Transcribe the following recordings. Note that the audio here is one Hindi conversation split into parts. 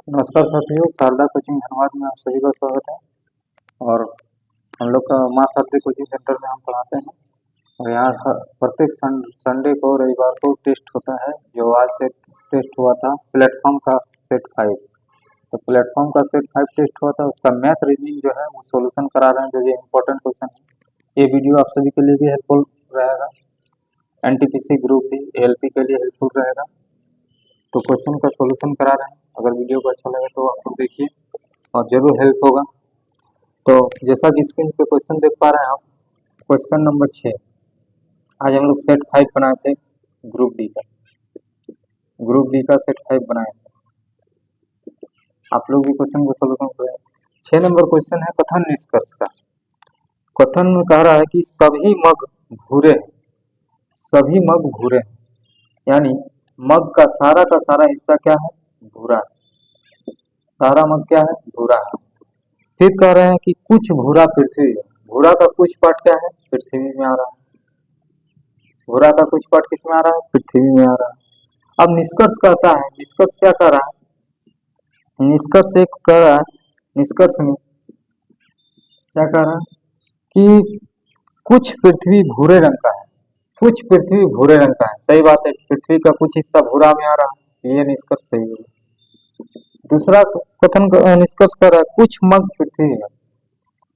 नमस्कार साथियों, शारदा कोचिंग धनबाद में आप सभी का स्वागत है। और हम लोग का माँ शारदा कोचिंग सेंटर में हम पढ़ाते हैं। और यहाँ प्रत्येक संडे को, रविवार को टेस्ट होता है। जो आज से टेस्ट हुआ था प्लेटफॉर्म का सेट 5, तो प्लेटफॉर्म का सेट 5 टेस्ट हुआ था। उसका मैथ रीजनिंग जो है वो सोल्यूशन करा रहे हैं, जो ये इम्पोर्टेंट क्वेश्चन है। ये वीडियो आप सभी के लिए भी हेल्पफुल रहेगा। NTPC ग्रुप भी ALP के लिए हेल्पफुल रहेगा। तो क्वेश्चन का सॉल्यूशन करा रहे हैं। अगर वीडियो को अच्छा लगे तो आप लोग देखिए और जरूर हेल्प होगा। तो जैसा कि स्क्रीन पे क्वेश्चन देख पा रहे हैं आप, क्वेश्चन नंबर 6। आज हम लोग सेट 5 बनाए थे, ग्रुप डी का सेट 5 बनाए थे। आप लोग भी क्वेश्चन को सॉल्यूशन करें। 6 नंबर क्वेश्चन है कथन निष्कर्ष का। कथन में कह रहा है कि सभी मग भूरे हैं, सभी मग भूरे हैं, यानी मग का सारा हिस्सा क्या है? भूरा। सारा मग क्या है? भूरा है। फिर कह रहे हैं कि कुछ भूरा पृथ्वी है। भूरा का कुछ पार्ट क्या है? पृथ्वी में आ रहा है। भूरा का कुछ पार्ट किस में आ रहा है? पृथ्वी में आ रहा है। अब निष्कर्ष कहता है, निष्कर्ष क्या कर रहा है? निष्कर्ष एक कह रहा है, निष्कर्ष में क्या कह रहा है कि कुछ पृथ्वी भूरे रंग का है, कुछ पृथ्वी भूरे रंग का है। सही बात है, पृथ्वी का कुछ हिस्सा भूरा में आ रहा है, ये निष्कर्ष सही है। दूसरा कथन निष्कर्ष कर रहा है कुछ मग पृथ्वी है,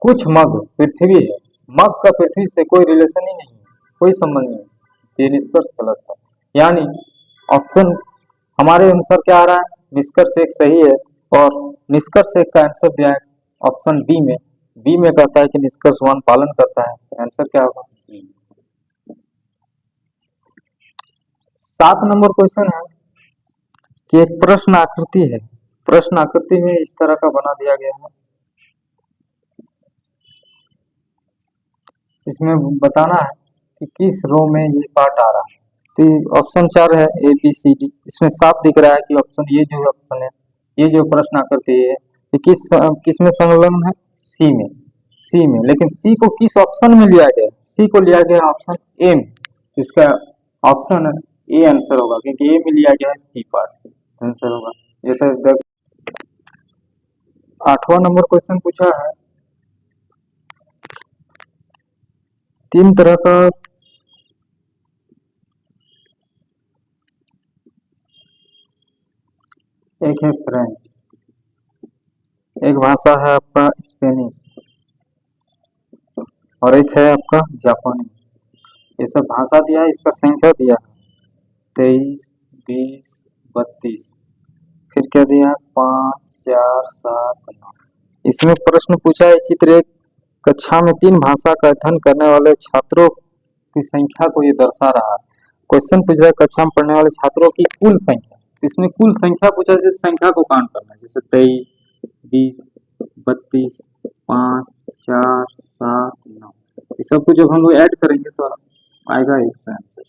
कुछ मग पृथ्वी है। मग का पृथ्वी से कोई रिलेशन ही नहीं है, कोई संबंध नहीं, ये निष्कर्ष गलत है। यानी ऑप्शन हमारे अनुसार क्या आ रहा है? निष्कर्ष एक सही है और निष्कर्ष एक का आंसर दिया है ऑप्शन बी में। बी में कहता है कि निष्कर्ष 1 पालन करता है, तो आंसर क्या होगा? 7 नंबर क्वेश्चन है कि एक प्रश्न आकृति है। प्रश्न आकृति में इस तरह का बना दिया गया है। इसमें बताना है कि किस रो में ये पार्ट आ रहा है। तो ऑप्शन 4 है ABCD। इसमें साफ दिख रहा है कि ऑप्शन ये जो ऑप्शन है, ये जो प्रश्न आकृति है, ये किस में संलग्न है? सी में। सी में, लेकिन सी को किस ऑप्शन में लिया गया? सी को लिया गया ऑप्शन ए में। इसका ऑप्शन ए आंसर होगा, क्योंकि ए में लिया गया है सी पार्ट, आंसर होगा। जैसे 8वां नंबर क्वेश्चन पूछा है, 3 तरह का एक है फ्रेंच, एक भाषा है आपका स्पेनिश, और एक है आपका जापानी। ये सब भाषा दिया है, इसका संख्या दिया है 23, 20, 32। फिर क्या दिया है? 5, 4, 7, 9। इसमें प्रश्न पूछा है चित्र 1, कक्षा में 3 भाषा का अध्ययन करने वाले छात्रों की संख्या को ये दर्शा रहा है। क्वेश्चन पूछ रहा है कक्षा में पढ़ने वाले छात्रों की कुल संख्या। इसमें कुल संख्या पूछा है, संख्या को काउंट करना है। जैसे 23, 20, 32, 5, 4, 7, 9। ये सब कुछ जब हम लोग ऐड करेंगे तो आएगा एक सही आंसर।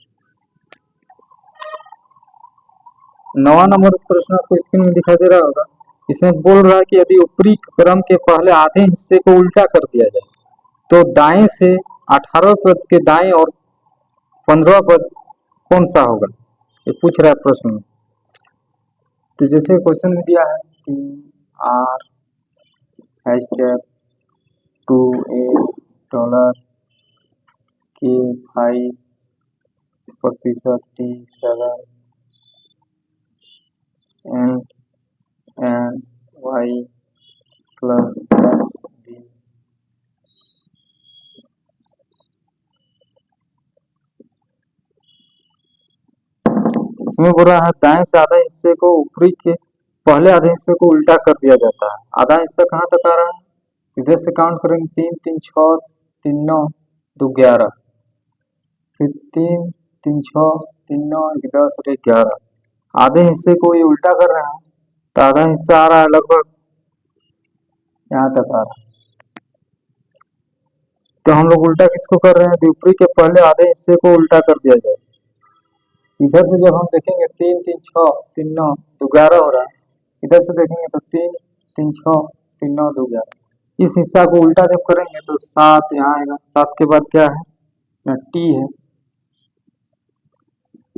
9वां नंबर प्रश्न आपको स्क्रीन में दिखाई दे रहा होगा। इसमें बोल रहा है कि यदि ऊपरी क्रम के पहले आधे हिस्से को उल्टा कर दिया जाए तो दाएं से 18 पद के दाएं और 15 पद कौन सा होगा? ये पूछ रहा है प्रश्न में। तो जैसे क्वेश्चन में दिया है कि R $2A K5% T7 and Y plus XD। इसमें बोल रहा है दाएं से आधा हिस्से को ऊपरी के पहले आधे हिस्से को उल्टा कर दिया जाता है। आधा हिस्सा कहाँ तक आ रहा है? इधर से काउंट करेंगे 3, 3, 6, 3, 9, 2, 11। फिर 3, 3, 6, 3, 9, 10 और 11। आधे हिस्से को ये उल्टा कर रहा है, तो आधा हिस्सा आ रहा है लगभग यहाँ तक आ रहा है। तो हम लोग उल्टा किसको कर रहे हैं? तो ऊपरी के पहले आधे हिस्से को उल्टा कर दिया जाए। इधर से जब हम देखेंगे 3, 3, 6, 3, 9, 2, 11 हो रहा है। इधर से देखेंगे तो 3, 3, 6, 3, 9, 2, 11। इस हिस्सा को उल्टा जब करेंगे तो 7 यहाँ आएगा। 7 के बाद क्या है? टी है,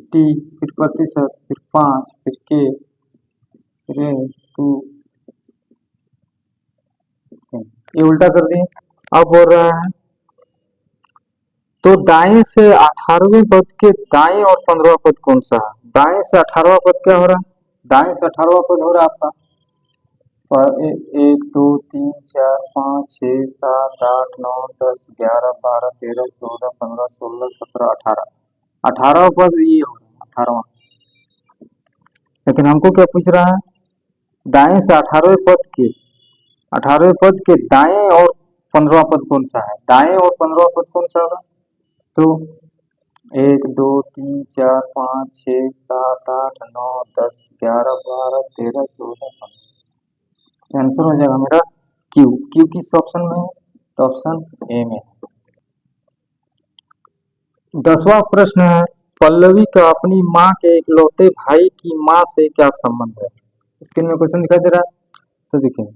टी, फिर प्रतिशत, फिर 5, फिर के, फिर 2, ये उल्टा कर दिए। अब बोल रहा है तो दाएं से 18वें पद के दाएं और 15वां पद कौन सा है? दाएं से 18वां पद क्या हो रहा है? दाएं से 18वां पद हो रहा है आपका 1 2 3 4 5 6 7 8 9 10 11 12 13 14 15 16 17 18। 18वां पद ये हो रहा है 18वां। लेकिन हमको क्या पूछ रहा है? दाएं से 18वें पद के दाएं और 15वां पद कौन सा है? दाएं और 15वां पद कौन सा होगा? तो 1 2 3 4 5 6 7 8 9 10 11 12 13 14 15। आंसर हो जाएगा मेरा क्यू। क्यू किस ऑप्शन में है? तो ऑप्शन ए में है। 10वां प्रश्न है पल्लवी का अपनी माँ के इकलौते भाई की माँ से क्या संबंध है? स्क्रीन में क्वेश्चन दिखाई दे रहा है, तो देखिए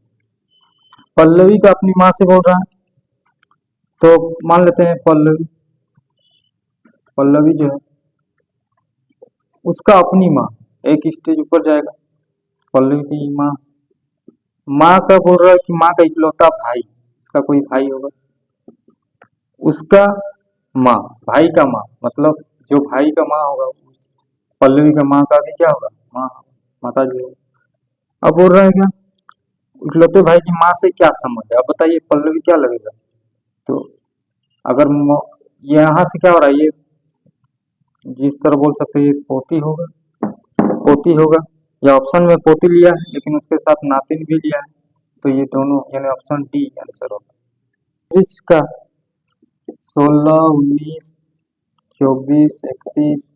पल्लवी का अपनी माँ से बोल रहा है, तो मान लेते हैं पल्लवी जो है उसका अपनी माँ एक स्टेज ऊपर जाएगा। पल्लवी की माँ का बोल रहा है कि माँ का इकलौता भाई, इसका कोई भाई होगा, उसका माँ, भाई का माँ मतलब जो भाई का माँ होगा पल्लवी का माँ का भी क्या होगा? माँ, माता जी होगा। अब बोल रहा है क्या इकलौते भाई की माँ से क्या संबंध है? अब बताइए पल्लवी क्या लगेगा? तो अगर यहाँ से क्या हो रहा है, ये जिस तरह बोल सकते हैं ये पोती होगा या ऑप्शन में पोती लिया है लेकिन उसके साथ नातिन भी लिया है, तो ये दोनों यानी ऑप्शन डी आंसर होगा। इसका 16 19 24 31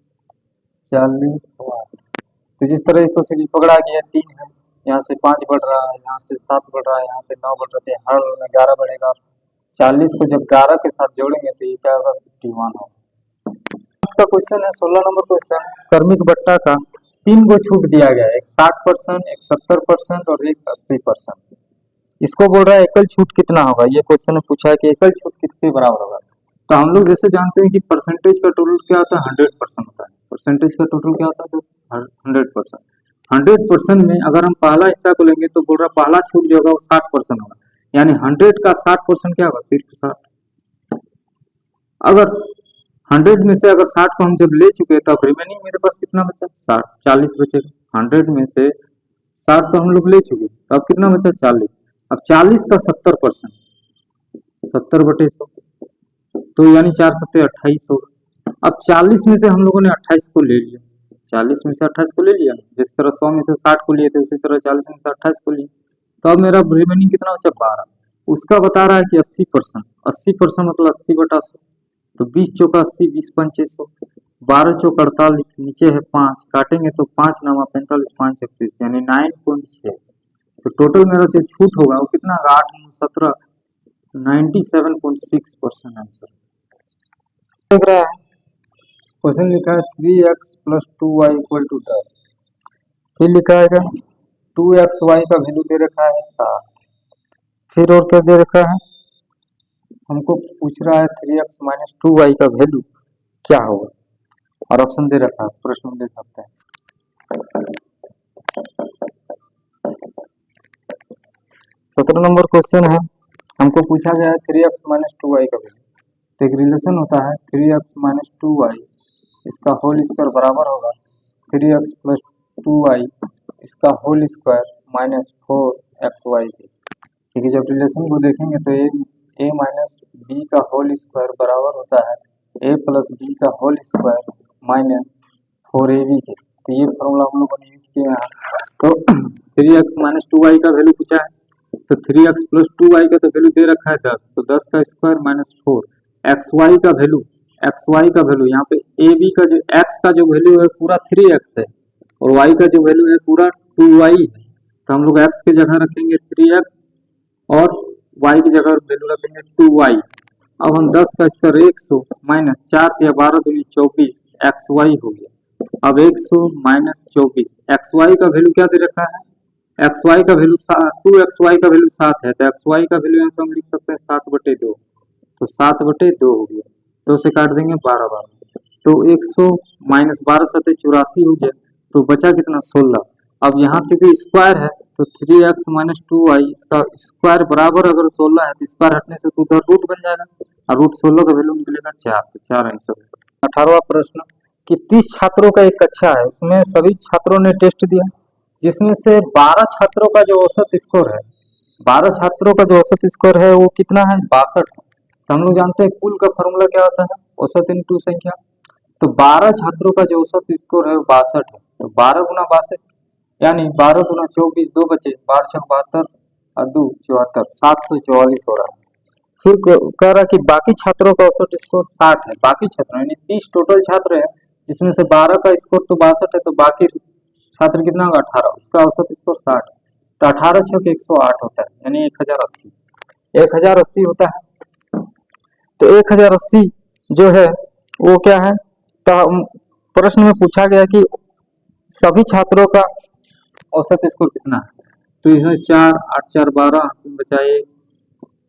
40 तो जिस तरह तो सीधी पकड़ा गया 3 है, यहाँ से 5 बढ़ रहा है, यहाँ से 7 बढ़ रहा है, यहाँ से 9 बढ़ रहे हैं, हर में 11 बढ़ेगा। 40 को जब 11 के साथ जोड़ेंगे तो ये क्या होगा? 51 होगा। का क्वेश्चन है 16 नंबर क्वेश्चन कर्मिक बट्टा का 3 को छूट दिया गया है, एक 60%, एक 70% और एक 80%। इसको बोल रहा है एकल छूट कितना होगा? ये क्वेश्चन में पूछा है कि एकल छूट कितने बराबर होगा। तो हम लोग जैसे जानते हैं कि परसेंटेज का टोटल क्या होता है? 100% होता है। परसेंटेज का टोटल क्या होता है? 100%। 100% में अगर हम पहला हिस्सा को लेंगे तो बोल रहा है पहला छूट जो होगा वो 60% होगा, यानी 100 का 60% क्या होगा? सिर्फ 60। अगर 100 में से अगर 60 को हम जब ले चुके तो अब रिमेनिंग मेरे पास कितना बचा? 60, 40 बचेगा। 100 में से 60 तो हम लोग ले चुके, तो अब कितना बचा? 40। अब 40 का 70%, 70/100, तो यानी 4 सत्ते 28 होगा। अब 40 में से हम लोगों ने 28 को ले लिया, 40 में से 28 को ले लिया, जिस तरह 100 में से 60 को लिए थे उसी तरह 40 में से 28 को लिए, तो अब मेरा रिमेनिंग कितना बचा? 12। उसका बता रहा है कि 80%, 80% मतलब 80/100, तो 20 चौका 80, 20 पंचे 100, 12 चौक 48, नीचे है 5, काटेंगे तो 5 9 45, 5 31 यानी 9.6। तो टोटल मेरा जो छूट होगा वो कितना? 8 9 17, 97.6% आंसर लग रहा है। क्वेश्चन लिखा है 3x + 2y = 10। फिर लिखा है 2xy का वैल्यू दे रखा है 7। फिर और क्या दे रखा है? हमको पूछ रहा है 3x - 2y का वैल्यू क्या होगा, और ऑप्शन दे रखा है, प्रश्न दे सकते हैं। 17 नंबर क्वेश्चन है, हमको पूछा गया है 3x - 2y का वैल्यू। तो एक रिलेशन होता है 3x - 2y इसका होल स्क्वायर बराबर होगा 3x + 2y इसका होल स्क्वायर -4xy के। क्योंकि जब रिलेशन को देखेंगे तो a - b का होल स्क्वायर बराबर होता है a + b का होल स्क्वायर -4ab के। तो ये फॉर्मूला हम लोगों ने यूज किया है। तो 3x - 2y का वैल्यू पूछा है, तो 3x + 2y का तो वैल्यू दे रखा है 10, तो 10 का स्क्वायर -4, xy का वैल्यू यहाँ पे ab का जो x का जो वैल्यू है पूरा 3x है और y का जो वैल्यू है पूरा 2y है, तो हम लोग x की जगह रखेंगे 3x और y की जगह वैल्यू रखेंगे 2y। अब हम 10 का स्क्वायर 100 -4 या 12 दूनी 24 xy हो गया। अब 100 - 24 xy का वैल्यू क्या दे रखा है? xy का वैल्यू 2xy का वैल्यू 7 है, तो xy का वैल्यू यहाँ से हम लिख सकते हैं 7/2, तो 7/2 हो गया। 2 से काट देंगे 12 12, तो 100 - 12 = 84 हो गया, तो बचा कितना? 16। अब यहाँ चूंकि स्क्वायर है तो 3x माइनस 2y इसका स्क्वायर बराबर अगर 16 है तो स्क्वायर हटने से तो उधर रूट बन जाएगा और रूट 16 का वैल्यू निकलेगा 4, तो 4 आंसर होगा। 18वां प्रश्न कि 30 छात्रों का एक कक्षा है, इसमें सभी छात्रों ने टेस्ट दिया, जिसमें से 12 छात्रों का जो औसत स्कोर है, 12 छात्रों का जो औसत स्कोर है वो कितना है, 62 है। तो हम लोग जानते हैं कुल का फॉर्मूला क्या होता है, औसत इंटू संख्या। तो 12 छात्रों का जो औसत स्कोर है वो 62 है, तो 12 गुना 62 यानी 12 गुना 24, 2 बचे, 12 छक 72 और 2 74, 744 हो रहा है। फिर कह रहा कि बाकी छात्रों का औसत स्कोर 60 है, बाकी छात्र यानी 30 टोटल छात्र है, जिसमें से 12 का स्कोर तो 62 है, तो बाकी छात्र कितना होगा, 18, उसका औसत स्कोर 60, तो 18 छक 108 होता है, यानी 1080 होता है। तो 1080 जो है वो क्या है, तो प्रश्न में पूछा गया कि सभी छात्रों का औसत स्कोर कितना है, तो इसमें 4 8 4 12 बचाए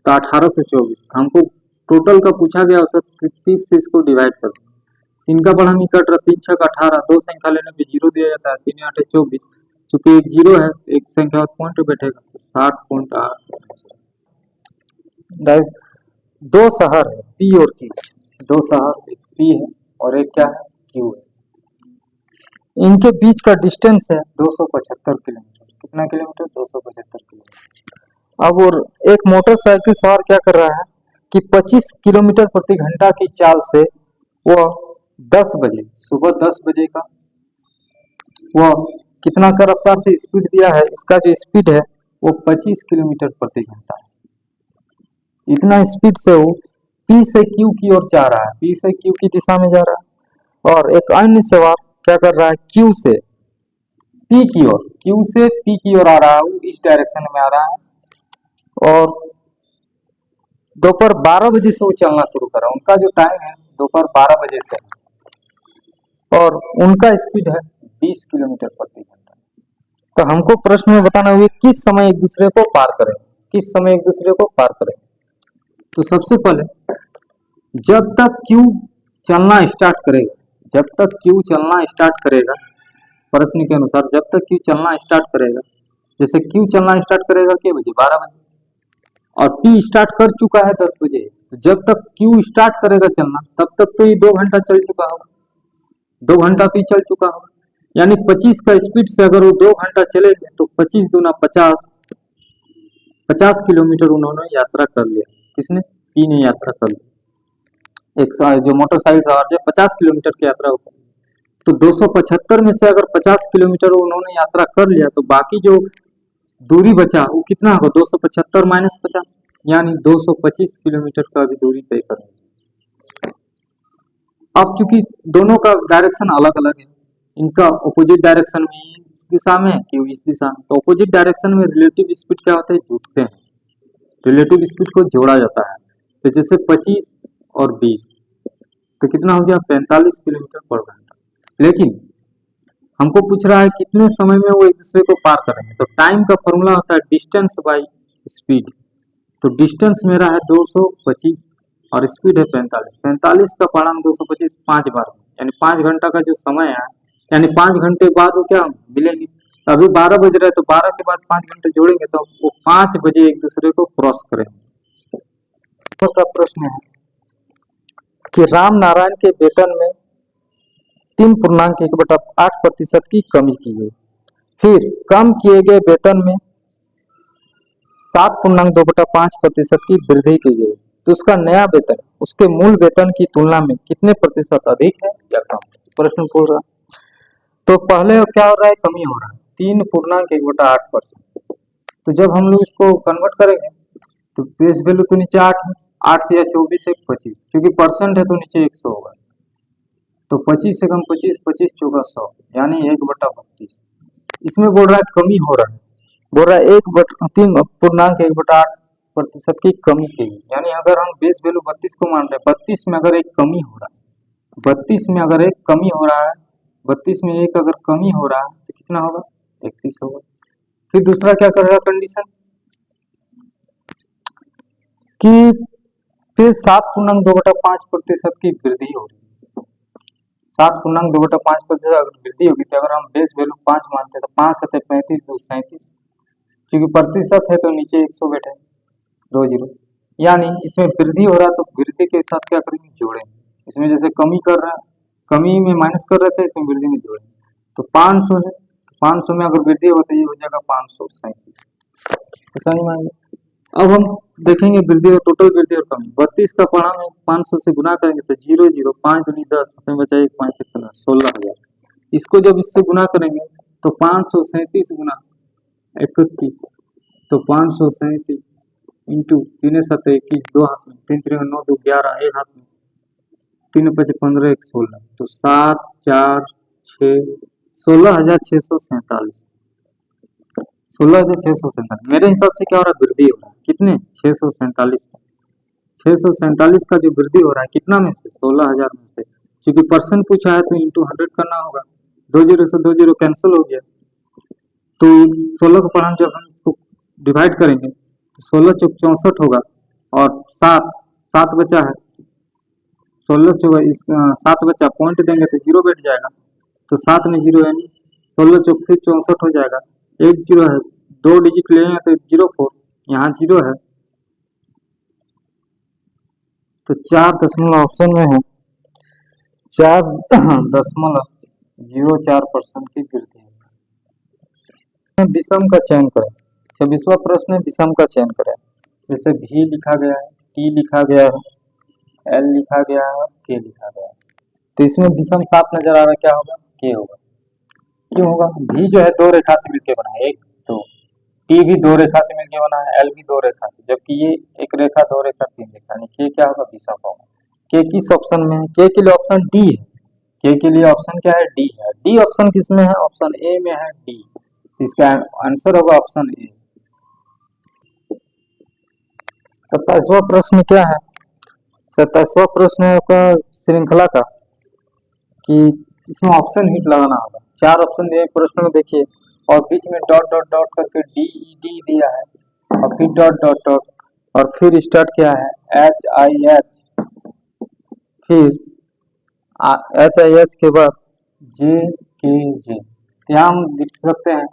तो 18 से 24, हमको टोटल का पूछा गया औसत 30 से इसको डिवाइड कर, 3 का पढ़ा नहीं कट रहा, 3 छक 18, 2 संख्या लेने पे 0 दिया जाता है, 3 8 24, चूंकि एक 0 है एक संख्या पॉइंट बैठेगा तो 60.8। दो शहर है पी और क्यू, दो शहर एक पी है और एक क्या है, क्यू है, इनके बीच का डिस्टेंस है 275 किलोमीटर, कितना किलोमीटर, 275 किलोमीटर। अब और एक मोटरसाइकिल सवार क्या कर रहा है कि 25 किलोमीटर प्रति घंटा की चाल से वह 10 बजे, सुबह 10 बजे का वह कितना का रफ्तार से स्पीड दिया है, इसका जो स्पीड है वो 25 किलोमीटर प्रति घंटा है। इतना स्पीड से वो पी से क्यू की ओर जा रहा है, पी से क्यू की दिशा में जा रहा है। और एक अन्य सवार क्या कर रहा है, क्यू से पी की ओर, क्यू से पी की ओर आ रहा है, वो इस डायरेक्शन में आ रहा है और दोपहर 12 बजे से वो चलना शुरू कर रहा है। उनका जो टाइम है दोपहर 12 बजे से और उनका स्पीड है 20 किलोमीटर प्रति घंटा। तो हमको प्रश्न में बताना हुआ किस समय एक दूसरे को पार करें, किस समय एक दूसरे को पार करें। तो सबसे पहले जब तक क्यू चलना स्टार्ट करेगा, जब तक क्यू चलना स्टार्ट करेगा, प्रश्न के अनुसार जब तक क्यू चलना स्टार्ट करेगा, जैसे क्यू चलना स्टार्ट करेगा के बजे, 12 बजे, और पी स्टार्ट कर चुका है 10 बजे, तो जब तक क्यू स्टार्ट करेगा चलना तब तक तो ये 2 घंटा चल चुका होगा, 2 घंटा पी चल चुका होगा, यानी 25 का स्पीड से अगर वो 2 घंटा चलेंगे तो 25 दूना 50, 50 किलोमीटर उन्होंने यात्रा कर लिया, किसने, पी ने यात्रा कर ली। एक जो मोटरसाइकिल सवार जो 50 किलोमीटर की यात्रा होती है, तो 275 में से अगर 50 किलोमीटर उन्होंने यात्रा कर लिया तो बाकी जो दूरी बचा वो कितना होगा, 275 माइनस 50, यानी 225 किलोमीटर का भी दूरी तय करना। अब चूंकि दोनों का डायरेक्शन अलग अलग है, इनका ऑपोजिट डायरेक्शन में इस दिशा में क्यों इस दिशा में, तो ऑपोजिट डायरेक्शन में रिलेटिव स्पीड क्या होता है, जुटते हैं, रिलेटिव स्पीड को जोड़ा जाता है। तो जैसे 25 और 20 तो कितना हो गया, 45 किलोमीटर पर घंटा। लेकिन हमको पूछ रहा है कितने समय में वो एक दूसरे को पार करेंगे, तो टाइम का फॉर्मूला होता है डिस्टेंस बाय स्पीड। तो डिस्टेंस मेरा है 225 और स्पीड है 45, 45 का पारण 225 5 बार, यानी 5 घंटा का जो समय है, यानी 5 घंटे बाद वो क्या मिलेंगे। अभी 12 बज रहे हैं तो 12 के बाद 5 घंटे जोड़ेंगे तो वो 5 बजे एक दूसरे को क्रॉस करेंगे। तो प्रश्न है कि राम नारायण के वेतन में 3.1/8% की कमी की गई, फिर कम किए गए वेतन में 7.2/5% की वृद्धि की गई, तो उसका नया वेतन उसके मूल वेतन की तुलना में कितने प्रतिशत अधिक है या कम, प्रश्न पूछ रहा। तो पहले क्या हो रहा है, कमी हो रहा है 3.1/8%। तो जब हम लोग इसको कन्वर्ट करेंगे तो बेस वैल्यू तो नीचे 8 है, 8 या 24 एक 25, क्योंकि परसेंट है तो नीचे 100 होगा, तो 25 से कम 25, 25 चौका 100, यानी 1/32। इसमें बोल रहा है कमी हो रहा है, बोल रहा है 3.1/8% की कमी की गई, यानी अगर हम बेस वैल्यू 32 को मान रहे हैं, 32 में अगर एक कमी हो रहा है, 32 में अगर एक कमी हो रहा है, 32 में एक अगर कमी हो रहा है तो कितना होगा, 31 होगा। फिर दूसरा क्या कर रहा है कंडीशन कि फिर 7.2/5% की वृद्धि हो रही है, 7.2/5% अगर वृद्धि होगी तो अगर हम बेस वैल्यू 5 मानते हैं तो 5 7 35 2 37, क्योंकि प्रतिशत है तो नीचे 100 बैठे 2 जीरो, यानी इसमें वृद्धि हो रहा है तो वृद्धि के साथ क्या करेंगे, जोड़ेंगे। इसमें जैसे कमी कर रहे हैं, कमी में माइनस कर रहे थे, इसमें वृद्धि में जोड़ेंगे। तो 500 है, 500 में अगर वृद्धि हो तो ये हो जाएगा 537। तो समझ में आएगा। अब हम देखेंगे वृद्धि और टोटल वृद्धि और कमी। 32 का पढ़ा में 500 से गुना करेंगे तो 0 0 5 दूनी 10, अपने बचा 1 5 कितना 16,000। इसको जब इससे गुना करेंगे तो 537 गुना 31, तो 537 इंटू 3 7 21, 2 हाथ में 3 3 9 2 11, 1 हाथ में 3 5 15 1 16, तो 7 4 6 16,647। 16,647 मेरे हिसाब से क्या हो रहा है, वृद्धि हो रहा है। कितने 647 का, 647 का जो वृद्धि हो रहा है कितना में से 16,000 में से, क्योंकि परसेंट पूछा है तो इंटू 100 करना होगा। 2 जीरो से 2 जीरो कैंसिल हो गया, तो 16 को पर हम जब हम इसको डिवाइड करेंगे तो 16 चौक 64 होगा, और 7 7 बचा है, 16 चौक 7 बचा, पॉइंट देंगे तो 0 बैठ जाएगा, तो 7 में 0 यानी 16 चौक फिर 64 हो जाएगा। 1 0 है, 2 डिजिट ले हैं तो 04, यहाँ 0 है तो 4 दशमलव ऑप्शन में है, 4.04% की वृद्धि है। विषम का चयन करें। 26वां प्रश्न है, विषम का चयन करें। जैसे भी लिखा गया है, टी लिखा गया है, एल लिखा गया है, के लिखा गया है, तो इसमें विषम साफ नजर आ रहा है, क्या होगा, के होगा। क्यों होगा, भी जो है 2 रेखा से मिलकर बना है, 1 2, टी भी 2 रेखा से मिलकर बना है, एल भी 2 रेखा से, जबकि ये 1 रेखा 2 रेखा 3 रेखा, यानी के क्या होगा, विषम होगा। के किस ऑप्शन में है, के के लिए ऑप्शन डी है, के के लिए ऑप्शन क्या है, डी है। डी ऑप्शन किस में है, ऑप्शन ए में है, डी, तो इसका आंसर होगा ऑप्शन ए। 27वां प्रश्न क्या है, 27वां प्रश्न है आपका श्रृंखला का, कि इसमें ऑप्शन हिट लगाना होगा। 4 ऑप्शन दिए प्रश्न में देखिए, और बीच में डॉट डॉट डॉट करके डी डी दिया है, और फिर डॉट डॉट डॉट, और फिर स्टार्ट किया है एच आई एच, फिर एच आई एच के बाद जे के जे। यहाँ हम देख सकते हैं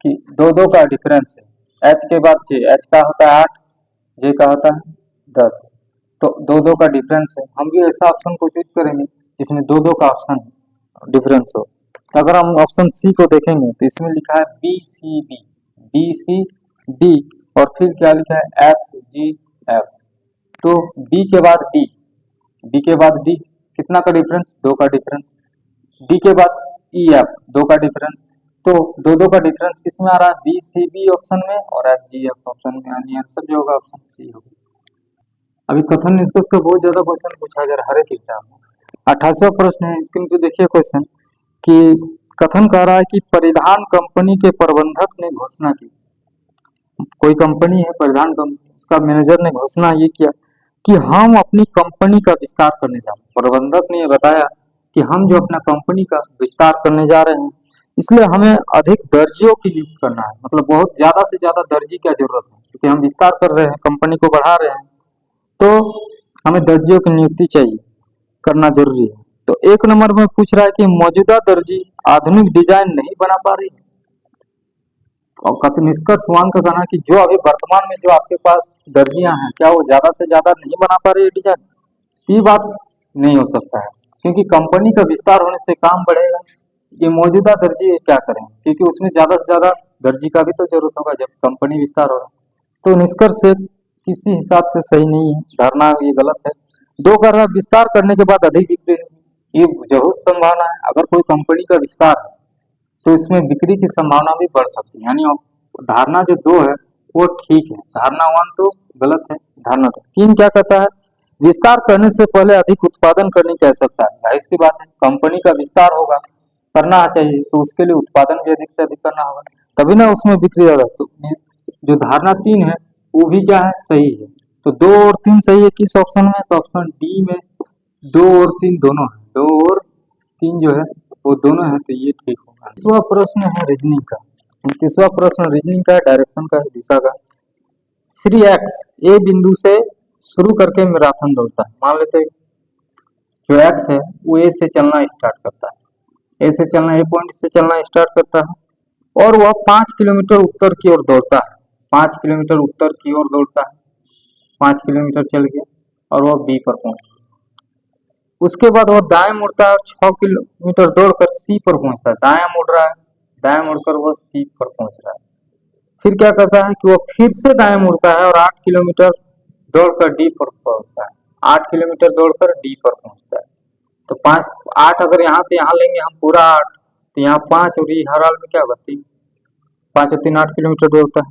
कि 2 2 का डिफरेंस है, एच के बाद जे, एच का होता है 8, जे का होता है 10, तो 2 2 का डिफरेंस है। हम भी ऐसा ऑप्शन को चूज करेंगे जिसमें 2 2 का ऑप्शन डिफरेंस हो। तो अगर हम ऑप्शन सी को देखेंगे तो इसमें लिखा है B C B, B C B, और फिर क्या लिखा है एफ जी एफ, तो बी के बाद डी, बी के बाद डी कितना का डिफरेंस, 2 का डिफरेंस, डी के बाद ई एफ 2 का डिफरेंस, तो 2 2 का डिफरेंस किस में आ रहा है, बी सी बी ऑप्शन में और एफ जी एफ ऑप्शन में, यानी आंसर जो होगा ऑप्शन सी होगा। अभी कथन निष्कर्ष का बहुत ज्यादा क्वेश्चन पूछा जा रहा है हर एक एग्जाम में। 28वां प्रश्न है, स्क्रीन पे देखिए क्वेश्चन, कि कथन कह रहा है कि परिधान कंपनी के प्रबंधक ने घोषणा की, कोई कंपनी है परिधान कंपनी, उसका मैनेजर ने घोषणा ये किया कि हम अपनी कंपनी का विस्तार करने जा रहे हैं। प्रबंधक ने ये बताया कि हम जो अपना कंपनी का विस्तार करने जा रहे हैं, इसलिए हमें अधिक दर्जियों की नियुक्त करना है, मतलब बहुत ज्यादा से ज्यादा दर्जी की जरूरत है, क्योंकि हम विस्तार कर रहे हैं, कंपनी को बढ़ा रहे हैं, तो हमें दर्जियों की नियुक्ति चाहिए, करना जरूरी है। तो 1 नंबर में पूछ रहा है कि मौजूदा दर्जी आधुनिक डिजाइन नहीं बना पा रही है, और कथन निष्कर्ष 1 का कहना है कि जो अभी वर्तमान में जो आपके पास दर्जियां हैं, क्या वो ज्यादा से ज्यादा नहीं बना पा रही है डिजाइन। ये बात नहीं हो सकता है, क्योंकि कंपनी का विस्तार होने से काम बढ़ेगा। ये मौजूदा दर्जी क्या करें, क्योंकि उसमें ज्यादा से ज्यादा दर्जी का भी तो जरूरत होगा जब कंपनी विस्तार होगा। तो निष्कर्ष किसी हिसाब से सही नहीं है, धारणा ये गलत है। 2 कर रहा विस्तार करने के बाद अधिक बिक्री होगी, ये जरूर संभावना है। अगर कोई कंपनी का विस्तार है तो इसमें बिक्री की संभावना भी बढ़ सकती है, यानी धारणा जो 2 है वो ठीक है, धारणा 1 तो गलत है, धारणा 2। 3 क्या कहता है, विस्तार करने से पहले अधिक उत्पादन करने की आवश्यकता है। जाहिर सी बात है, कंपनी का विस्तार होगा, करना चाहिए, तो उसके लिए उत्पादन भी अधिक से अधिक करना होगा, तभी ना उसमें बिक्री ज्यादा। तो जो धारणा 3 है वो भी क्या है, सही है। तो 2 और 3 सही है किस ऑप्शन में, तो ऑप्शन डी में 2 और 3 दोनों है, 2 और 3 जो है वो दोनों है, तो ये ठीक होगा। 30वां प्रश्न है रीजनिंग का। 29वां प्रश्न रीजनिंग का, डायरेक्शन का, दिशा का। श्री एक्स ए बिंदु से शुरू करके मैराथन दौड़ता है। मान लेते जो एक्स है वो ए से चलना स्टार्ट करता है, ए से चलना, ए पॉइंट से चलना स्टार्ट करता है, और वह 5 किलोमीटर उत्तर की ओर दौड़ता है। 5 किलोमीटर उत्तर की ओर दौड़ता है, 5 किलोमीटर चल गया और वह बी पर पहुंच गया। उसके बाद वह दाएं मुड़ता है और 6 किलोमीटर दौड़कर सी पर पहुंचता है। दाएं मुड़ रहा है, दाएं मुड़कर वह सी पर पहुंच रहा है। फिर क्या करता है कि वह फिर से दाएं मुड़ता है और 8 किलोमीटर दौड़कर डी पर पहुंचता है। 8 किलोमीटर दौड़कर डी पर पहुंचता है। तो 8 अगर यहाँ से यहाँ लेंगे हम पूरा 8, तो यहाँ 5 और ये हर हाल में क्या होगा 3, 5 और 3 8 किलोमीटर दौड़ता है।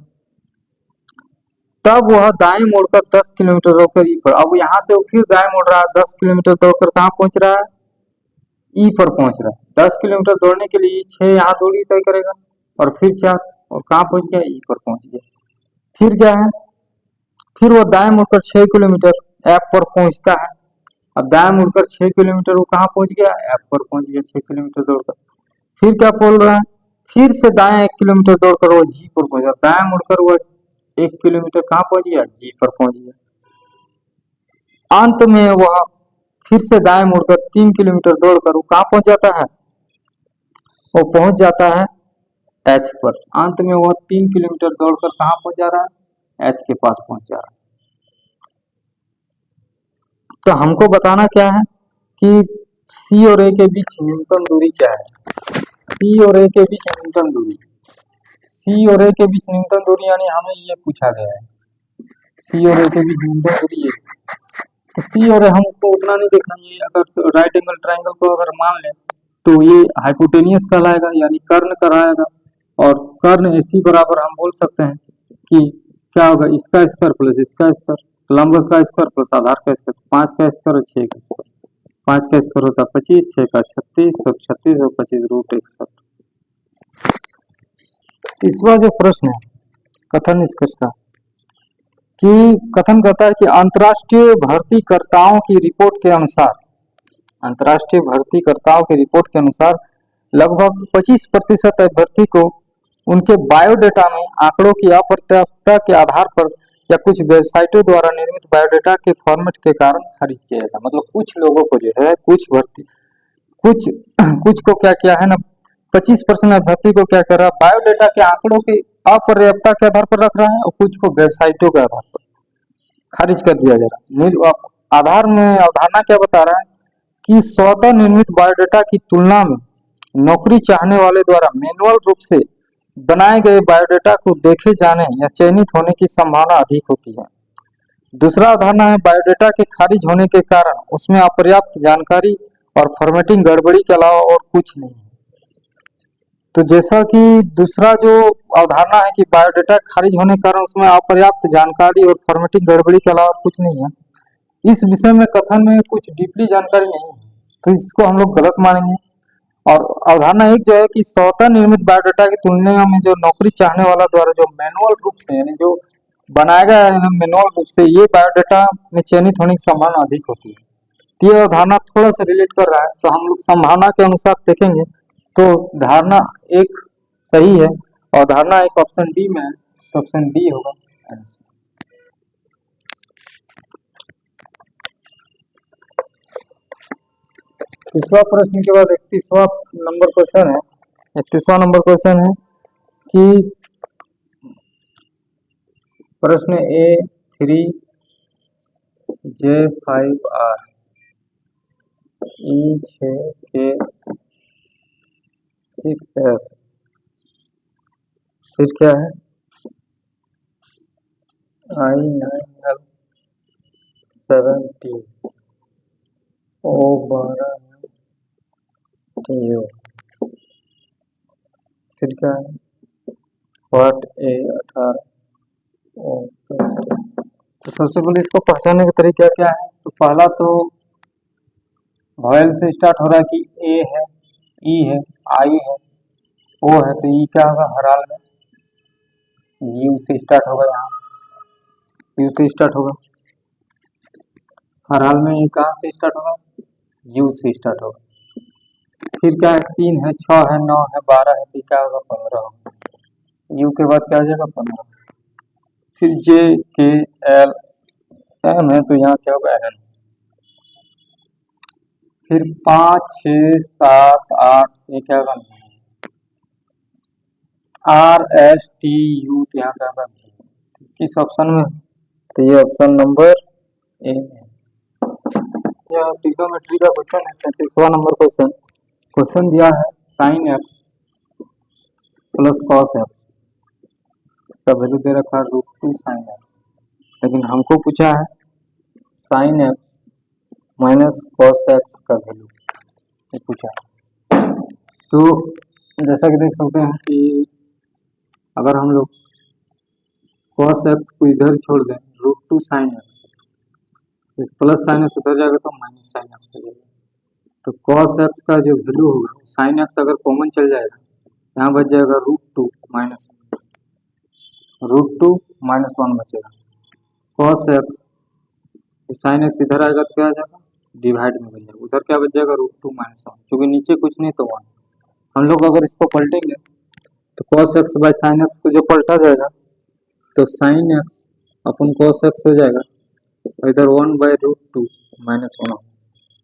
तब वह दाएं मोड़कर 10 किलोमीटर दौड़कर ई पर, अब यहाँ से वो फिर दाएं मोड़ रहा है, 10 किलोमीटर दौड़कर कहाँ पहुंच रहा है, ई पर पहुंच रहा है। 10 किलोमीटर दौड़ने के लिए 6 यहाँ दूरी तय करेगा और फिर 4 और कहाँ पहुंच गया, ई पर पहुंच गया। फिर क्या है, फिर वो दाएं मुड़कर 6 किलोमीटर एफ पर पहुंचता है। अब दाएं मुड़कर 6 किलोमीटर वो कहाँ पहुंच गया, एफ पर पहुंच गया 6 किलोमीटर दौड़कर। फिर क्या बोल रहा है, फिर से दाएं 1 किलोमीटर दौड़कर वो जी पर पहुंचा। दाएं मुड़कर वो 1 किलोमीटर कहाँ पहुंच गया, जी पर पहुंच गया। अंत में वह फिर से दाएं मुड़कर 3 किलोमीटर दौड़कर वो कहाँ पहुंच जाता है, वो पहुंच जाता है एच पर। अंत में वह 3 किलोमीटर दौड़कर कहाँ पहुंच जा रहा है, एच के पास पहुंच जा रहा है। तो हमको बताना क्या है कि सी और ए के बीच न्यूनतम दूरी क्या है। सी और ए के बीच न्यूनतम दूरी, सी और ए के बीच न्यूनतम दूरी यानी हमें ये पूछा गया है, सी और ए के बीच न्यूनतम दूरी ये। तो सी और ए हमको उतना नहीं देखना, ये अगर राइट एंगल ट्रायंगल को अगर मान लें तो ये हाइपोटेनियस कहलाएगा यानी कर्ण कहलाएगा। और कर्ण एसी बराबर हम बोल सकते हैं कि क्या होगा, इसका स्क्वायर प्लस इसका स्क्वायर, लंब का स्क्वायर प्लस आधार का स्क्वायर, 5 का स्क्वायर और 6 का स्क्वायर। 5 का स्क्वायर होता है 25, 6 का 36, सब 36 और 25 √61। तीसरा जो प्रश्न है कथन निष्कर्ष का, कि कथन कहता है कि अंतर्राष्ट्रीय भर्तीकर्ताओं की रिपोर्ट के अनुसार, अंतर्राष्ट्रीय भर्तीकर्ताओं की रिपोर्ट के अनुसार लगभग 25% अभ्यर्थी को उनके बायोडेटा में आंकड़ों की अपर्याप्तता के आधार पर या कुछ वेबसाइटों द्वारा निर्मित बायोडेटा के फॉर्मेट के कारण खारिज किया जाता है। मतलब कुछ लोगों को जो है, कुछ को क्या किया है ना, 25% अभ्यर्थी को क्या कर रहा है, बायोडेटा के आंकड़ों की अपर्याप्तता के आधार पर रख रहा है और कुछ को वेबसाइटों के आधार पर खारिज कर दिया जा रहा है। आधार में अवधारणा क्या बता रहा है कि स्वतः निर्मित बायोडेटा की तुलना में नौकरी चाहने वाले द्वारा मैनुअल रूप से बनाए गए बायोडेटा को देखे जाने या चयनित होने की संभावना अधिक होती है। दूसरा अवधारणा है बायोडेटा के खारिज होने के कारण उसमें अपर्याप्त जानकारी और फॉर्मेटिंग गड़बड़ी के अलावा और कुछ नहीं है। तो जैसा कि दूसरा जो अवधारणा है कि बायोडेटा खारिज होने के कारण उसमें अपर्याप्त जानकारी और फॉर्मेटिंग गड़बड़ी के अलावा कुछ नहीं है, इस विषय में कथन में कुछ डीपली जानकारी नहीं है, तो इसको हम लोग गलत मानेंगे। और अवधारणा एक जो है कि स्वतः निर्मित बायोडाटा की तुलना में जो नौकरी चाहने वाला द्वारा जो मैनुअल रूप से यानी जो बनाया गया है मैनुअल रूप से, ये बायोडाटा में चयनित होने की संभावना अधिक होती है। तो ये अवधारणा थोड़ा सा रिलेट कर रहा है, तो हम लोग संभावना के अनुसार देखेंगे तो धारणा एक सही है और धारणा एक ऑप्शन डी में है, तो ऑप्शन डी होगा। तीसरा प्रश्न के बाद 31वां नंबर क्वेश्चन है। 31वां नंबर क्वेश्चन है कि प्रश्न A3J5R E6K6S, फिर क्या है I9L7T O12TU, फिर क्या है वाट A18। तो सबसे पहले इसको पहचानने का तरीका क्या है, तो पहला तो वॉयल से स्टार्ट हो रहा है कि ए है, ई है, आई है, ओ है, तो ई क्या होगा हर हाल में यू से स्टार्ट होगा, यहाँ यू से स्टार्ट होगा हर हाल में, ये कहाँ से स्टार्ट होगा, यू से स्टार्ट होगा। फिर क्या है 3 है, 6 है, 9 है, 12 है, तो क्या होगा 15 होगा, यू के बाद क्या आ जाएगा 15। फिर जे के एल एम है, तो यहाँ क्या होगा एन। फिर 5 6 7 8, ये क्या होगा आर एस टी यू, यहाँ क्या होगा इस ऑप्शन में, तो ये ऑप्शन नंबर ए है। यह ट्रिग्नोमेट्री का क्वेश्चन है, 37वां नंबर क्वेश्चन। क्वेश्चन दिया है sine x plus cos x, इसका वैल्यू दे रखा है √2 साइन एक्स, लेकिन हमको पूछा है sine x minus cos x का वैल्यू, ये पूछा है। तो जैसा कि देख सकते हैं कि अगर हम लोग कॉस एक्स को इधर छोड़ दें, √2 sine x, plus sine x उधर जाएगा तो माइनस साइन एक्स हो जाएगा। तो कॉस एक्स का जो वैल्यू होगा, साइन एक्स अगर कॉमन चल जाएगा, यहाँ बच जाएगा √2 माइनस √2 - 1 बचेगा। कॉस एक्स, साइन एक्स इधर आएगा तो क्या आ जाएगा, डिवाइड में बन जाएगा, उधर क्या बच जाएगा √2 - 1, क्योंकि नीचे कुछ नहीं तो 1। हम लोग अगर इसको पलटेंगे तो cos x by sine x को जो पलटा जाएगा, तो sine x upon cos x हो जाएगा, इधर 1/√2 - 1।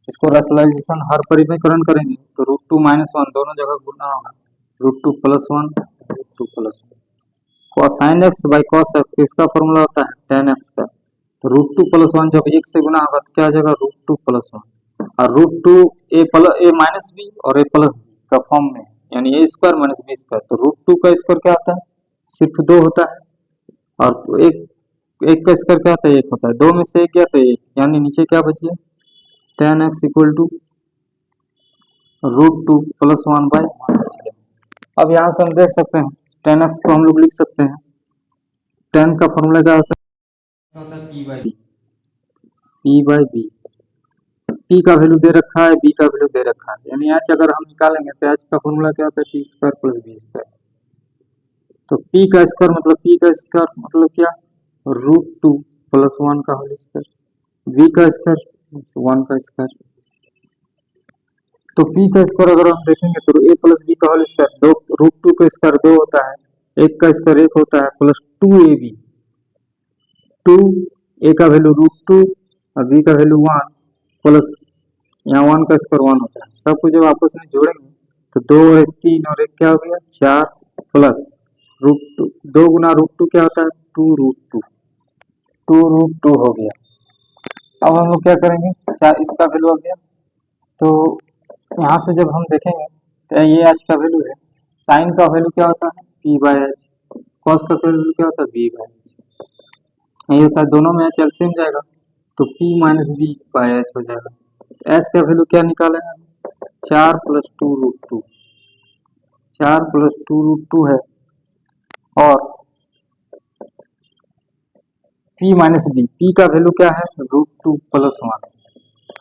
इसको रेशनलाइजेशन हर परिमेयकरण करेंगे तो √2 - 1 दोनों जगह गुना होगा, √2 + 1 √2 + 1। cos sin x by cos x, इसका फॉर्मूला होता है tan x का, तो √2 + 1 जब 1 से गुना होगा तो क्या आ जाएगा √2 + 1, और √2 a माइनस बी और a प्लस बी का फॉर्म में, यानी a² - b²। तो √2 का स्क्वायर क्या होता है, सिर्फ 2 होता है, और एक का स्क्वायर क्या होता है, 1 होता है। 2 में से 1 गया तो 1, यानी नीचे क्या बच गया, tan x = √2 + 1/1 बच गया। अब यहाँ से हम देख सकते हैं tan x को हम लोग लिख सकते हैं, tan का फॉर्मूला क्या होता है, p/b। p का वैल्यू दे रखा है, b का वैल्यू दे रखा है, यानी h अगर हम निकालेंगे तो h का फॉर्मूला क्या होता है, p² + b²। तो p का स्क्वायर मतलब क्या, √2 + 1 का होल स्क्वायर, b का स्क्वायर 1 का स्क्वायर। तो p का स्क्वायर अगर हम देखेंगे तो a + b का होल स्क्वायर, √2 का स्क्वायर 2 होता है, 1 का स्क्वायर 1 होता है, प्लस 2ab, 2a का वैल्यू √2 और b का वैल्यू 1, प्लस यहाँ 1 का स्क्वायर 1 होता है। सब कुछ जब आपस में जोड़ेंगे तो 2 1 3 और 1 क्या हो गया 4, प्लस √2, 2 गुना √2 क्या होता है 2√2, 2√2 हो गया। अब हम लोग क्या करेंगे, इसका वैल्यू हो गया, तो यहाँ से जब हम देखेंगे तो ये h का वैल्यू है, साइन का वैल्यू क्या होता है p/h, कॉस का वैल्यू क्या होता है b/h, ये होता है, दोनों में h एलसीएम जाएगा तो p - b/h हो जाएगा। h का वैल्यू क्या निकालेंगे, 4 + 2√2, 4 + 2√2 है, और p - b, p का वैल्यू क्या है √2 + 1,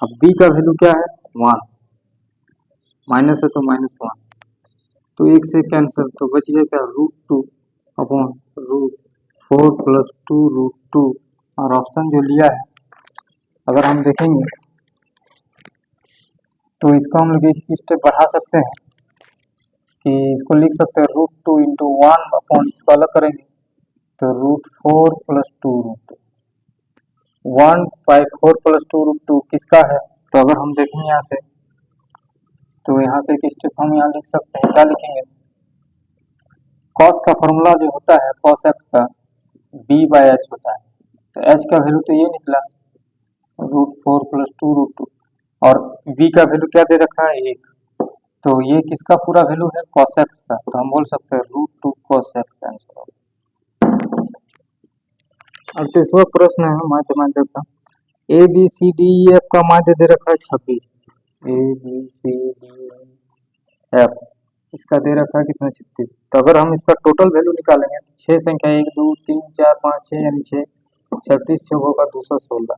अब b का वैल्यू क्या है 1, माइनस है तो -1, तो 1 से कैंसिल, तो बच गया क्या √2/√4 + 2√2। और ऑप्शन जो लिया है अगर हम देखेंगे तो इसको हम लोग एक स्टेप बढ़ा सकते हैं कि इसको लिख सकते हैं √2 × 1 इसको अलग करेंगे तो √4 + 2√2, 1/4 + 2√2 किसका है, तो अगर हम देखेंगे यहाँ से तो यहाँ से एक स्टेप हम यहाँ लिख सकते हैं, क्या लिखेंगे, कॉस का फॉर्मूला जो होता है कॉस एक्स का b/h होता है, तो h का वैल्यू तो ये निकला √4 + 2√2, और b का वैल्यू क्या दे रखा है 1, तो ये किसका पूरा वैल्यू है कॉस एक्स का, तो हम बोल सकते हैं √2 cos x आंसर होगा। अब तीसरा प्रश्न है माध्यक का, ABCDEF का माध्य दे रखा है 26, ABCDEF इसका दे रखा है कितना 36, तो अगर हम इसका टोटल वैल्यू निकालेंगे तो 6 संख्या 1 2 3 4 5 6 यानी 6, 36 6 होगा 216,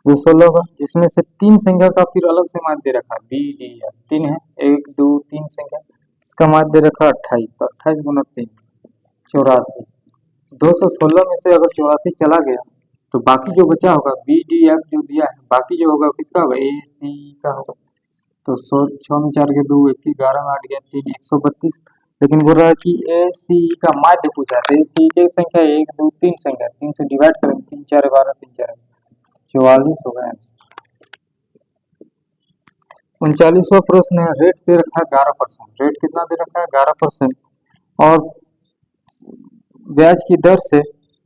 216 होगा, जिसमें से 3 संख्या का फिर अलग से माध्य दे रखा है BDF, 3 है 1 2 3 संख्या, इसका माध्य दे रखा है 28, तो 28 × 3 84, 216 में से अगर 84 चला गया तो बाकी जो बचा होगा BDF जो दिया है, बाकी जो होगा किसका होगा AC का होगा, तो 6 में 4 के 2 1 11 में 8 गया 3 132, लेकिन बोल रहा है कि AC का माध्य पूछा है, AC की संख्या 1 2 3 संख्या, 3 से डिवाइड करेंगे 3 4 12 3 4 44 होगा आंसर। 39वां प्रश्न है, रेट दे रखा है 11%, रेट कितना दे रखा है 11%, और ब्याज की दर से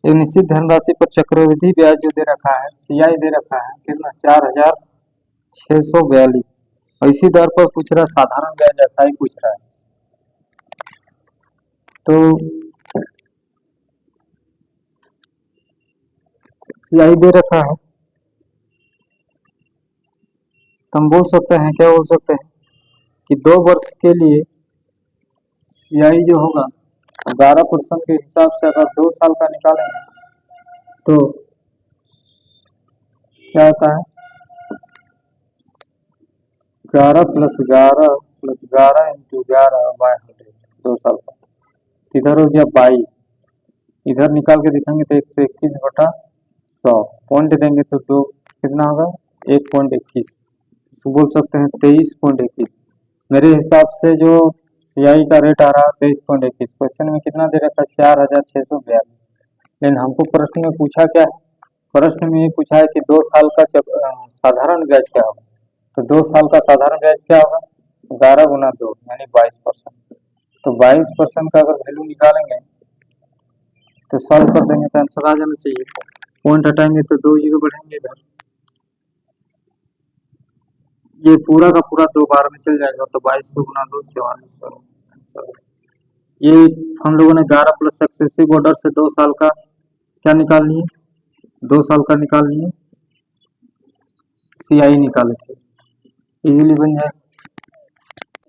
एक निश्चित धनराशि पर चक्रवृद्धि ब्याज जो दे रखा है सीआई दे रखा है कितना 4642, और इसी दर पर पूछ रहा है साधारण ब्याज ऐसा ही पूछ रहा है। तो सीआई दे रखा है तो हम बोल सकते हैं, क्या बोल सकते हैं कि 2 वर्ष के लिए सीआई जो होगा 11% के हिसाब से अगर 2 साल का निकालेंगे तो क्या होता है 11 + 11 + 11 × 11/100 2 साल का, इधर हो गया 22, इधर निकाल के दिखाएंगे तो 121/100 पॉइंट देंगे तो 2 कितना होगा 1.21, इसको बोल सकते हैं 23.21। मेरे हिसाब से जो सीआई का रेट आ रहा है 23.21। क्वेश्चन में कितना दे रखा है 4642, लेकिन हमको प्रश्न में पूछा क्या है, प्रश्न में ये पूछा है कि 2 साल का साधारण ब्याज क्या होगा, तो 2 साल का साधारण ब्याज क्या होगा 11 × 2 यानी 22%। तो 22% का अगर वैल्यू निकालेंगे तो सॉल्व कर देंगे तो आंसर आ जाना चाहिए। पॉइंट हटाएंगे तो 2 जगह बढ़ेंगे, इधर ये पूरा का पूरा 2 बार में चल जाएगा तो 2200 × 2 4400। ये हम लोगों ने 11 प्लस सक्सेसिव ऑर्डर से 2 साल का क्या निकाल लिए, 2 साल का निकाल लिए सीआई निकाले थे, इजीली बन जाएगा।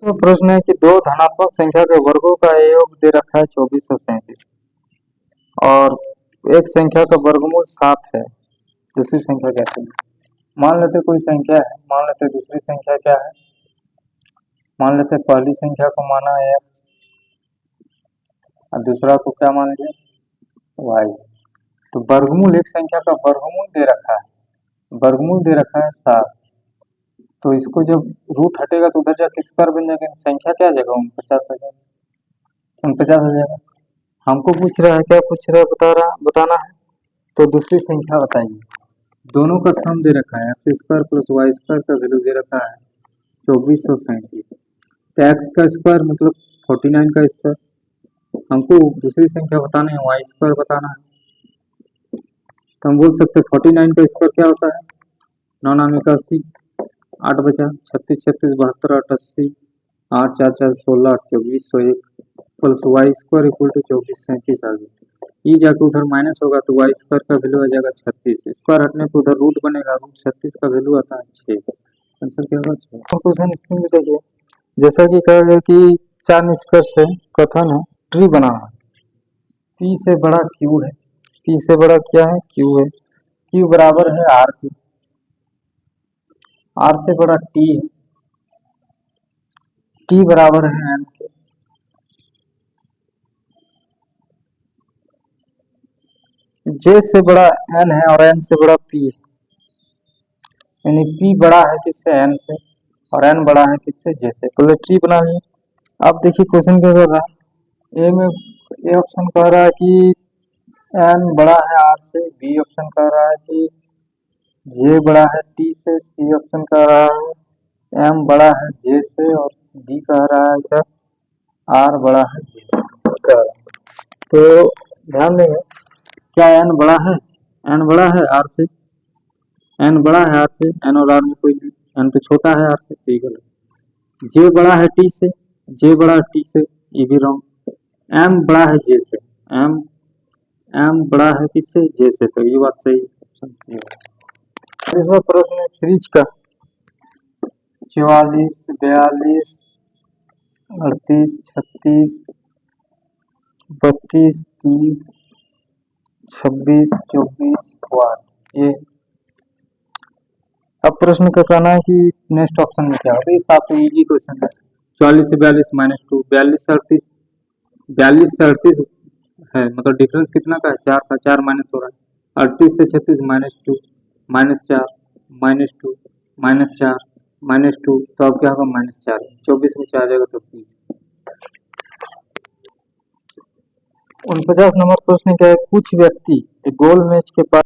तो प्रश्न है कि 2 धनात्मक संख्या के वर्गों का योग दे रखा है 2437 और एक संख्या का वर्गमूल 7 है, दूसरी संख्या कैसे है। मान लेते कोई संख्या है, मान लेते दूसरी संख्या क्या है, मान लेते पहली संख्या को माना है x और दूसरा को क्या मान लिया y। तो वर्गमूल, एक संख्या का वर्गमूल दे रखा है, वर्गमूल दे रखा है 7, तो इसको जब रूट हटेगा तो उधर जाके स्क्वायर बन जाएगा, संख्या क्या आ जाएगा 49 हो जाएगा, 49 हो जाएगा। हमको पूछ रहा है, क्या पूछ रहा है बताना है, तो दूसरी संख्या बताइए। दोनों का सम दे रखा है x² + y² का वैल्यू दे रखा है 2437, तो x का स्क्वायर मतलब 49 का स्क्वायर, हमको दूसरी संख्या बताना है y² बताना है, तो हम बोल सकते हैं 49 का स्क्वायर क्या होता है 9 9 81, 8 बचा 36 36 72 8 80, 8 4 4 16 8 2401 प्लस y² = 2437 आ गया। ये जाके उधर माइनस होगा तो y² का वैल्यू आ जाएगा 36, स्क्वायर हटने पर उधर रूट बनेगा, रूट 36 का वैल्यू आता है 6, आंसर क्या होगा 6। क्वेश्चन इसमें देखिए, जैसा कि कहा गया कि 4 निष्कर्ष है, कथन है, ट्री बनाना है, P से बड़ा Q है, P से बड़ा क्या है Q है, Q बराबर है R के, R से बड़ा T है, T बराबर है N के, J से बड़ा N है और N से बड़ा P है, यानी P बड़ा है किससे N से और N बड़ा है किससे J से। पहले ट्री बना लिए। अब देखिए क्वेश्चन क्या कर रहा है, ए में ए ऑप्शन कह रहा है कि N बड़ा है R से, बी ऑप्शन कह रहा है कि J बड़ा है T से, सी ऑप्शन कह रहा है M बड़ा है J से और डी कह रहा है क्या R बड़ा है J से। तो ध्यान देंगे क्या N बड़ा है, N बड़ा है R से, N बड़ा है R से, N और R में कोई N तो छोटा है R से, ठीक है। J बड़ा है T से, J बड़ा है T से, ये भी रॉन्ग। M बड़ा है J से, M बड़ा है किससे J से, तो ये बात सही है। इसमें प्रश्न सीरीज का 44 42 38 36 32 30 26 24 8, ये अब प्रश्न का कहना है कि नेक्स्ट ऑप्शन में क्या होगा, इस आपको इजी क्वेश्चन है। 44 से 42 -2, 42 से 38, 42 से 38 है, मतलब डिफरेंस कितना का है 4 का, 4 माइनस हो रहा है। 38 से 36 -2 -4 -2 -4 -2, तो अब क्या होगा -4, 24 में 4 जाएगा तो 30। 49 नंबर प्रश्न क्या है, कुछ व्यक्ति एक गोल मैच के पास